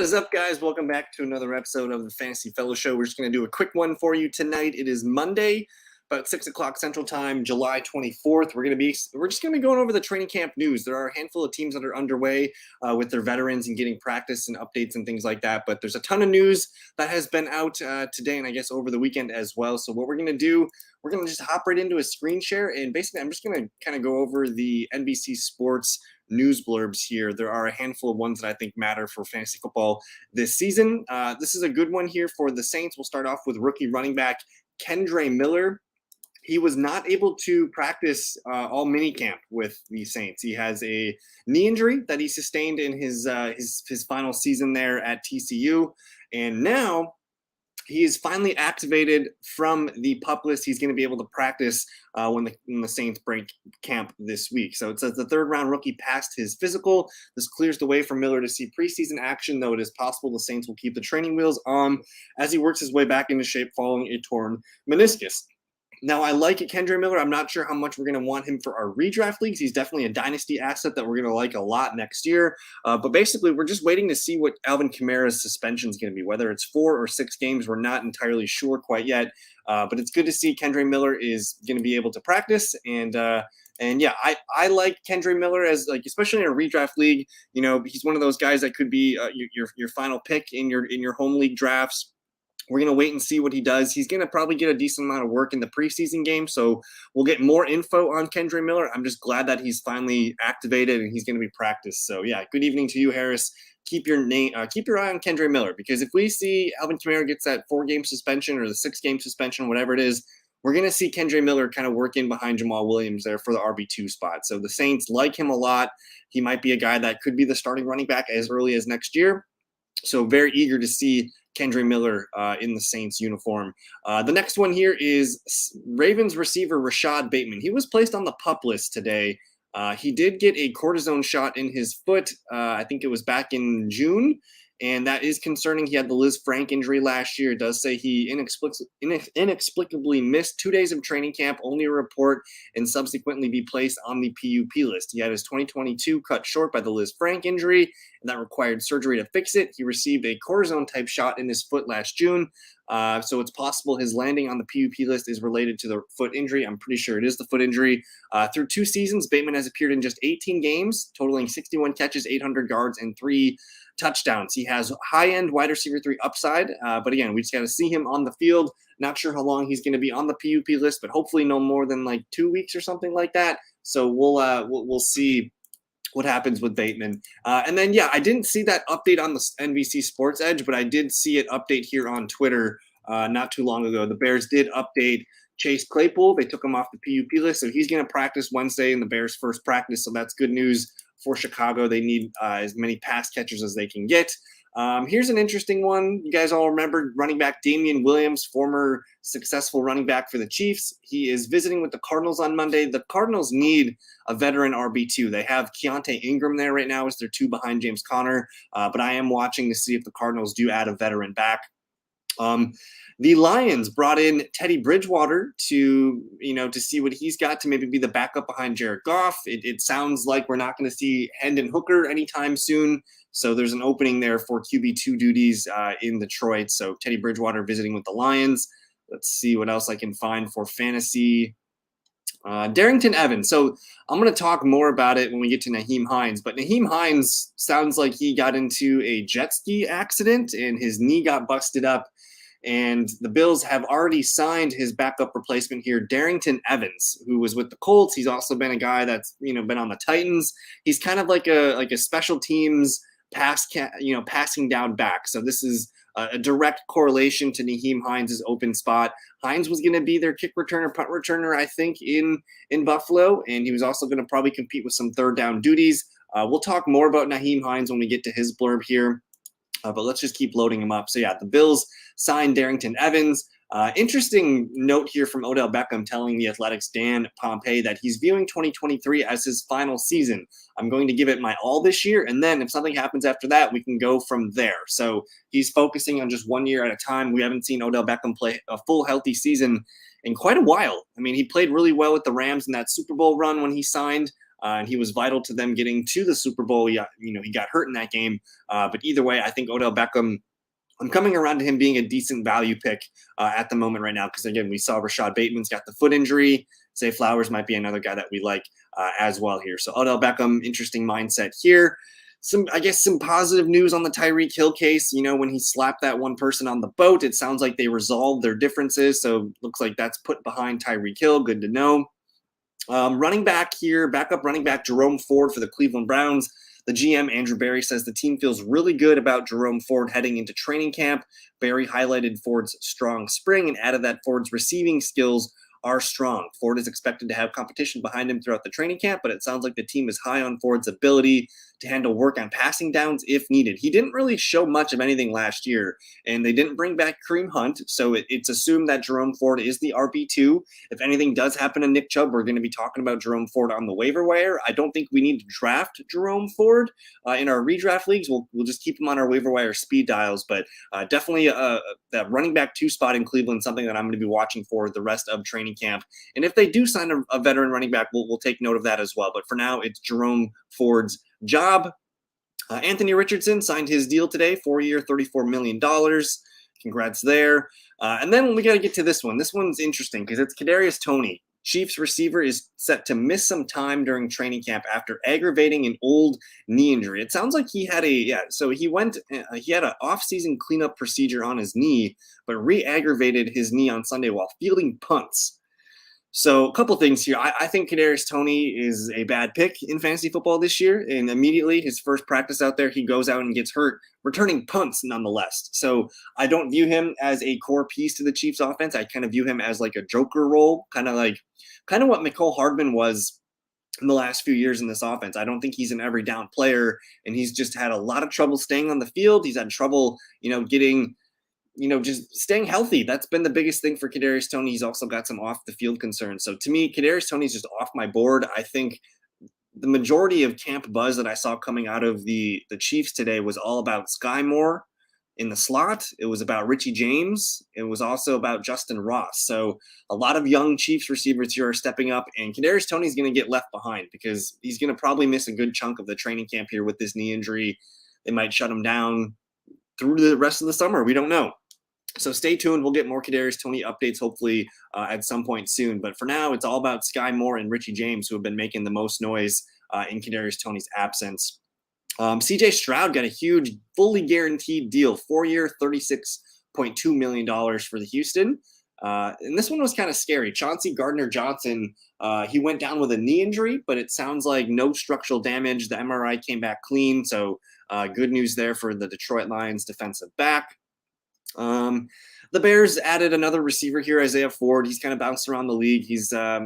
is up, guys? Welcome back to another episode of the Fantasy Fellow Show. We're just going to do a quick one for you tonight. It is Monday, about 6 o'clock Central Time, July 24th. We're just going to be going over the training camp news. There are a handful of teams that are underway with their veterans and getting practice and updates and things like that. But there's a ton of news that has been out today and I guess over the weekend as well. So what we're going to do, we're going to just hop right into a screen share. And basically, I'm just going to kind of go over the NBC Sports news blurbs here. There are a handful of ones that I think matter for fantasy football this season. This is a good one here for the Saints. We'll start off with rookie running back Kendre Miller. He was not able to practice all minicamp with the Saints. He has a knee injury that he sustained in his final season there at TCU, and now he is finally activated from the PUP list. He's going to be able to practice when the Saints break camp this week. So it says the third-round rookie passed his physical. This clears the way for Miller to see preseason action, though it is possible the Saints will keep the training wheels on as he works his way back into shape following a torn meniscus. Now, I like Kendre Miller. I'm not sure how much we're going to want him for our redraft leagues. He's definitely a dynasty asset that we're going to like a lot next year. But basically, we're just waiting to see what Alvin Kamara's suspension is going to be. Whether it's 4 or 6 games, we're not entirely sure quite yet. But it's good to see Kendre Miller is going to be able to practice. And yeah, I like Kendre Miller as, like, especially in a redraft league. You know, he's one of those guys that could be your final pick in your home league drafts. We're going to wait and see what he does. He's going to probably get a decent amount of work in the preseason game, so we'll get more info on Kendre Miller. I'm just glad that he's finally activated and he's going to be practiced. So, yeah, good evening to you, Harris. Keep your eye on Kendre Miller, because if we see Alvin Kamara gets that 4-game suspension or the 6-game suspension, whatever it is, we're going to see Kendre Miller kind of work in behind Jamal Williams there for the RB2 spot. So the Saints like him a lot. He might be a guy that could be the starting running back as early as next year. So very eager to see Kendre Miller in the Saints uniform. The next one here is Ravens receiver Rashad Bateman. He was placed on the PUP list today. He did get a cortisone shot in his foot. I think it was back in June. And that is concerning. He had the Liz Frank injury last year. It does say he inexplicably missed 2 days of training camp, only a report, and subsequently be placed on the PUP list. He had his 2022 cut short by the Liz Frank injury, and that required surgery to fix it. He received a cortisone-type shot in his foot last June. So it's possible his landing on the PUP list is related to the foot injury. I'm pretty sure it is the foot injury. Through 2 seasons, Bateman has appeared in just 18 games, totaling 61 catches, 800 yards, and 3 touchdowns. He has high-end wide receiver 3 upside, but again, we just got to see him on the field. Not sure how long he's going to be on the PUP list, but hopefully no more than like 2 weeks or something like that. So we'll see what happens with Bateman. And then, yeah, I didn't see that update on the NBC Sports Edge, but I did see it update here on Twitter not too long ago. The Bears did update Chase Claypool. They took him off the PUP list, so he's going to practice Wednesday in the Bears' first practice, so that's good news for Chicago. They need as many pass catchers as they can get. Here's an interesting one. You guys all remember running back Damian Williams, former successful running back for the Chiefs. He is visiting with the Cardinals on Monday. The Cardinals need a veteran RB2. They have Keontae Ingram there right now as their 2 behind James Conner, but I am watching to see if the Cardinals do add a veteran back. The Lions brought in Teddy Bridgewater to see what he's got to maybe be the backup behind Jared Goff. It sounds like we're not going to see Hendon Hooker anytime soon. So there's an opening there for QB2 duties in Detroit. So Teddy Bridgewater visiting with the Lions. Let's see what else I can find for fantasy. Darrington Evans. So I'm going to talk more about it when we get to Nyheim Hines. But Nyheim Hines sounds like he got into a jet ski accident and his knee got busted up. And the Bills have already signed his backup replacement here, Darrington Evans, who was with the Colts. He's also been a guy that's been on the Titans. He's kind of like a special teams passing down back. So this is a direct correlation to Nyheim Hines' open spot. Hines was going to be their kick returner, punt returner, I think, in Buffalo, and he was also going to probably compete with some third down duties. We'll talk more about Nyheim Hines when we get to his blurb here. But let's just keep loading him up. So, yeah, the Bills signed Darrington Evans. Interesting note here from Odell Beckham telling The Athletic's Dan Pompei that he's viewing 2023 as his final season. I'm going to give it my all this year, and then if something happens after that, we can go from there. So he's focusing on just 1 year at a time. We haven't seen Odell Beckham play a full healthy season in quite a while. I mean, he played really well with the Rams in that Super Bowl run when he signed. and he was vital to them getting to the Super Bowl. He got hurt in that game, but either way, I think Odell Beckham. I'm coming around to him being a decent value pick at the moment right now because, again, we saw Rashad Bateman's got the foot injury. Zay Flowers might be another guy that we like as well here. So Odell Beckham, interesting mindset here. Some positive news on the Tyreek Hill case. When he slapped that one person on the boat, it sounds like they resolved their differences. So looks like that's put behind Tyreek Hill. Good to know. Running back here, backup running back Jerome Ford for the Cleveland Browns. The GM, Andrew Berry, says the team feels really good about Jerome Ford heading into training camp. Berry highlighted Ford's strong spring and added that Ford's receiving skills are strong. Ford is expected to have competition behind him throughout the training camp, but it sounds like the team is high on Ford's ability to handle work on passing downs if needed. He didn't really show much of anything last year, and they didn't bring back Kareem Hunt, so it's assumed that Jerome Ford is the RB2. If anything does happen to Nick Chubb, we're going to be talking about Jerome Ford on the waiver wire. I don't think we need to draft Jerome Ford in our redraft leagues. We'll just keep him on our waiver wire speed dials, but definitely that running back 2 spot in Cleveland, something that I'm going to be watching for the rest of training camp. And if they do sign a veteran running back, we'll take note of that as well. But for now, it's Jerome Ford's job. Anthony Richardson signed his deal today, 4-year, $34 million. Congrats there. And then we got to get to this one. This one's interesting because it's Kadarius Toney. Chiefs receiver is set to miss some time during training camp after aggravating an old knee injury. It sounds like he had he had an off-season cleanup procedure on his knee, but re-aggravated his knee on Sunday while fielding punts. So a couple things here. I think Kadarius Toney is a bad pick in fantasy football this year. And immediately his first practice out there, he goes out and gets hurt, returning punts nonetheless. So I don't view him as a core piece to the Chiefs offense. I kind of view him as like a joker role, kind of what Mecole Hardman was in the last few years in this offense. I don't think he's an every down player, and he's just had a lot of trouble staying on the field. He's had trouble, getting just staying healthy. That's been the biggest thing for Kadarius Toney. He's also got some off the field concerns. So to me, Kadarius Toney's just off my board. I think the majority of camp buzz that I saw coming out of the Chiefs today was all about Sky Moore in the slot. It was about Richie James. It was also about Justin Ross. So a lot of young Chiefs receivers here are stepping up, and Kadarius Toney's going to get left behind because he's going to probably miss a good chunk of the training camp here with this knee injury. They might shut him down through the rest of the summer. We don't know. So stay tuned. We'll get more Kadarius Toney updates hopefully at some point soon. But for now, it's all about Sky Moore and Richie James, who have been making the most noise in Kadarius Toney's absence. CJ Stroud got a huge, fully guaranteed deal, 4-year, $36.2 million for the Houston. And this one was kind of scary. Chauncey Gardner-Johnson, he went down with a knee injury, but it sounds like no structural damage. The MRI came back clean. So good news there for the Detroit Lions defensive back. The Bears added another receiver here, Isaiah Ford. He's kind of bounced around the league. I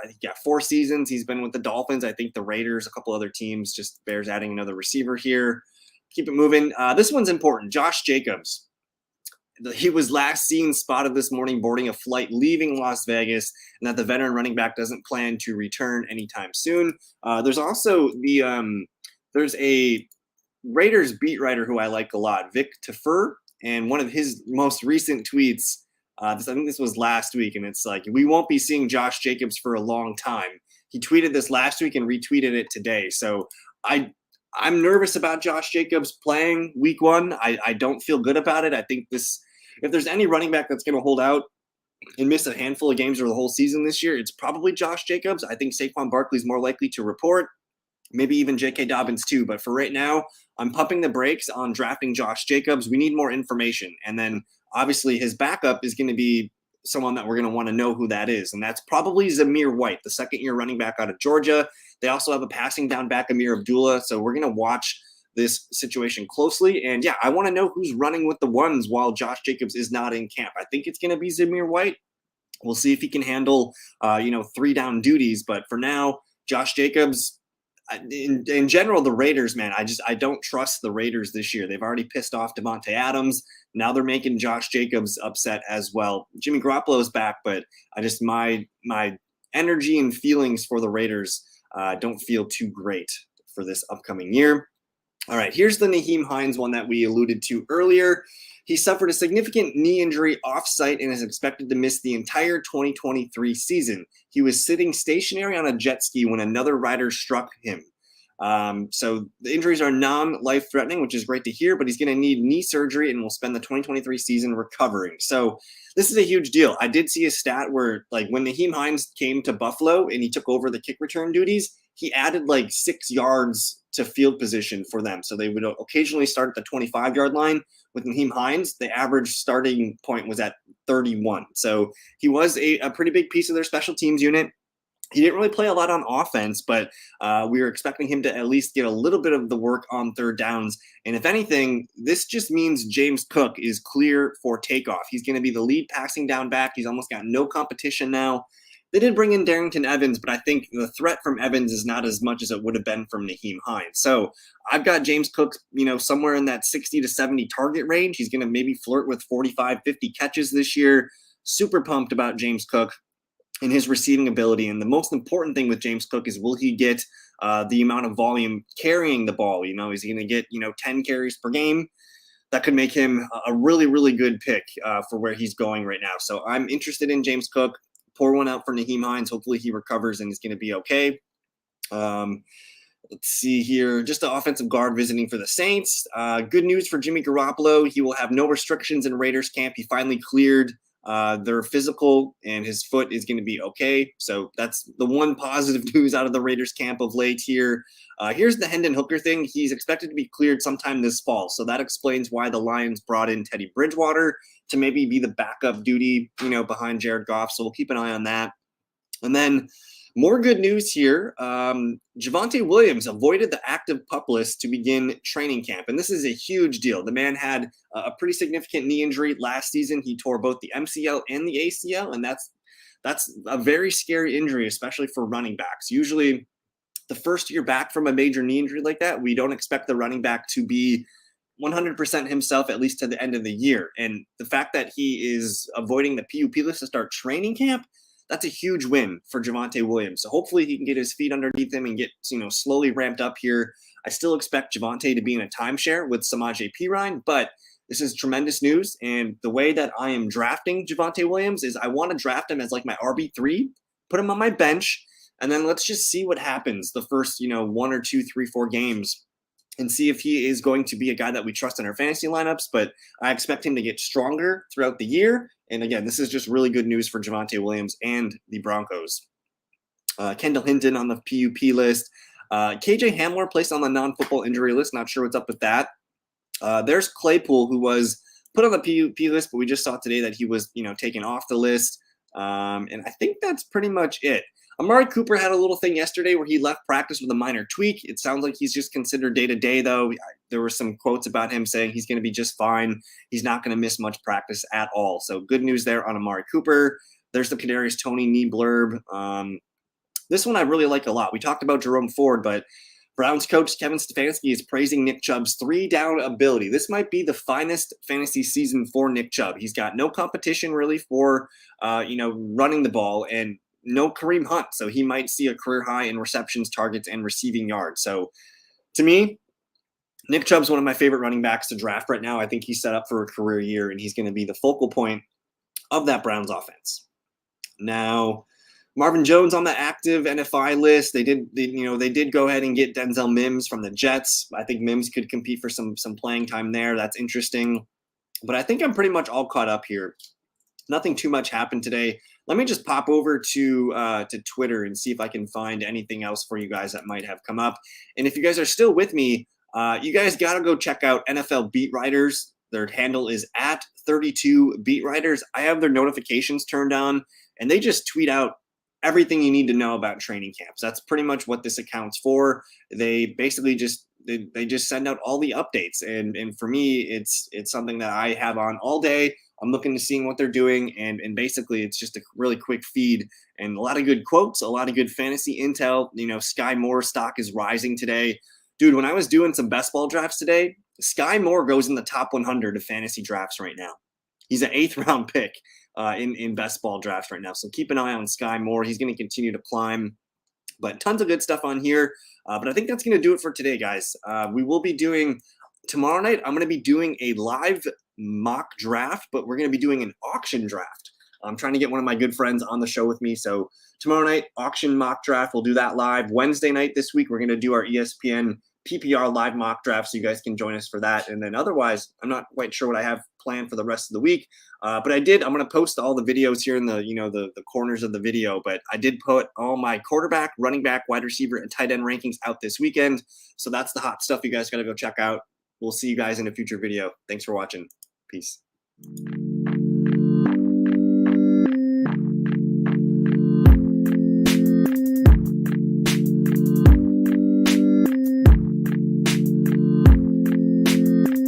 think 4 seasons. He's been with the Dolphins, I think the Raiders, a couple other teams. Just Bears adding another receiver here. Keep it moving. This one's important. Josh Jacobs. He was last seen spotted this morning boarding a flight leaving Las Vegas, and that the veteran running back doesn't plan to return anytime soon. There's also there's a Raiders beat writer who I like a lot, Vic Tafur. And one of his most recent tweets, I think this was last week, and it's like, we won't be seeing Josh Jacobs for a long time. He tweeted this last week and retweeted it today. So I'm nervous about Josh Jacobs playing week 1. I don't feel good about it. I think if there's any running back that's going to hold out and miss a handful of games or the whole season this year, it's probably Josh Jacobs. I think Saquon Barkley's more likely to report. Maybe even J.K. Dobbins too. But for right now, I'm pumping the brakes on drafting Josh Jacobs. We need more information. And then obviously his backup is going to be someone that we're going to want to know who that is. And that's probably Zamir White, the second-year running back out of Georgia. They also have a passing down back, Amir Abdullah. So we're going to watch this situation closely. And yeah, I want to know who's running with the ones while Josh Jacobs is not in camp. I think it's going to be Zamir White. We'll see if he can handle, 3 down duties. But for now, Josh Jacobs, in general, the Raiders, man, I don't trust the Raiders this year. They've already pissed off Devontae Adams. Now they're making Josh Jacobs upset as well. Jimmy Garoppolo is back, but my energy and feelings for the Raiders don't feel too great for this upcoming year. All right, here's the Nyheim Hines one that we alluded to earlier. He suffered a significant knee injury off-site and is expected to miss the entire 2023 season. He was sitting stationary on a jet ski when another rider struck him. So the injuries are non-life threatening, which is great to hear, but he's going to need knee surgery and will spend the 2023 season recovering. So this is a huge deal. I did see a stat where, like, when Nyheim Hines came to Buffalo and he took over the kick return duties, he added like 6 yards to field position for them. So they would occasionally start at the 25-yard line. With Nyheim Hines, the average starting point was at 31. So he was a pretty big piece of their special teams unit. He didn't really play a lot on offense, but we were expecting him to at least get a little bit of the work on third downs. And if anything, this just means James Cook is clear for takeoff. He's going to be the lead passing down back. He's almost got no competition now. They did bring in Darrington Evans, but I think the threat from Evans is not as much as it would have been from Nyheim Hines. So I've got James Cook, somewhere in that 60 to 70 target range. He's going to maybe flirt with 45, 50 catches this year. Super pumped about James Cook and his receiving ability. And the most important thing with James Cook is, will he get the amount of volume carrying the ball? Is he going to get, 10 carries per game? That could make him a really, really good pick for where he's going right now. So I'm interested in James Cook. Pour one out for Nyheim Hines. Hopefully he recovers and is going to be okay. Let's see here. Just the offensive guard visiting for the Saints. Good news for Jimmy Garoppolo. He will have no restrictions in Raiders camp. He finally cleared their physical, and his foot is going to be okay. So that's the one positive news out of the Raiders camp of late here. Here's the Hendon Hooker thing. He's expected to be cleared sometime this fall. So that explains why the Lions brought in Teddy Bridgewater to maybe be the backup duty, behind Jared Goff. So we'll keep an eye on that. And then more good news here. Javonte Williams avoided the active PUP list to begin training camp. And this is a huge deal. The man had a pretty significant knee injury last season. He tore both the MCL and the ACL. And that's a very scary injury, especially for running backs. Usually the first year back from a major knee injury like that, we don't expect the running back to be 100% himself, at least to the end of the year. And the fact that he is avoiding the PUP list to start training camp, that's a huge win for Javonte Williams. So hopefully he can get his feet underneath him and get, slowly ramped up here. I still expect Javonte to be in a timeshare with Samaje Perine, but this is tremendous news. And the way that I am drafting Javonte Williams is I want to draft him as like my RB3, put him on my bench, and then let's just see what happens the first, 1 or 2, 3, 4 games and see if he is going to be a guy that we trust in our fantasy lineups. But I expect him to get stronger throughout the year. And again, this is just really good news for Javonte Williams and the Broncos. Kendall Hinton on the PUP list. KJ Hamler placed on the non-football injury list. Not sure what's up with that. There's Claypool, who was put on the PUP list, but we just saw today that he was, taken off the list. And I think that's pretty much it. Amari Cooper had a little thing yesterday where he left practice with a minor tweak. It sounds like he's just considered day-to-day, though. There were some quotes about him saying he's going to be just fine. He's not going to miss much practice at all. So good news there on Amari Cooper. There's the Kadarius Toney knee blurb. This one I really like a lot. We talked about Jerome Ford, but Browns coach Kevin Stefanski is praising Nick Chubb's 3-down ability. This might be the finest fantasy season for Nick Chubb. He's got no competition really for, running the ball, and no Kareem Hunt. So he might see a career high in receptions, targets, and receiving yards. So to me, Nick Chubb's one of my favorite running backs to draft right now. I think he's set up for a career year, and he's going to be the focal point of that Browns offense. Now, Marvin Jones on the active NFI list. They did go ahead and get Denzel Mims from the Jets. I think Mims could compete for some playing time there. That's interesting. But I think I'm pretty much all caught up here. Nothing too much happened today. Let me just pop over to Twitter and see if I can find anything else for you guys that might have come up. And if you guys are still with me, you guys got to go check out NFL Beat Writers. Their handle is at 32 Beat Writers. I have their notifications turned on, and they just tweet out everything you need to know about training camps. That's pretty much what this account's for. They basically just they just send out all the updates. And for me, it's something that I have on all day. I'm looking to seeing what they're doing, and basically it's just a really quick feed and a lot of good quotes, a lot of good fantasy intel. Sky Moore stock is rising today. Dude, when I was doing some best ball drafts today, Sky Moore goes in the top 100 of fantasy drafts right now. He's an 8th round pick in best ball drafts right now. So keep an eye on Sky Moore. He's going to continue to climb, but tons of good stuff on here. But I think that's going to do it for today, guys. We will be doing tomorrow night, I'm going to be doing a live mock draft, but we're going to be doing an auction draft. I'm trying to get one of my good friends on the show with me. So tomorrow night, auction mock draft. We'll do that live. Wednesday night this week, we're going to do our ESPN PPR live mock draft, so you guys can join us for that. And then otherwise, I'm not quite sure what I have planned for the rest of the week. But I'm going to post all the videos here in the, the corners of the video. But I did put all my quarterback, running back, wide receiver, and tight end rankings out this weekend. So that's the hot stuff you guys got to go check out. We'll see you guys in a future video. Thanks for watching. Peace.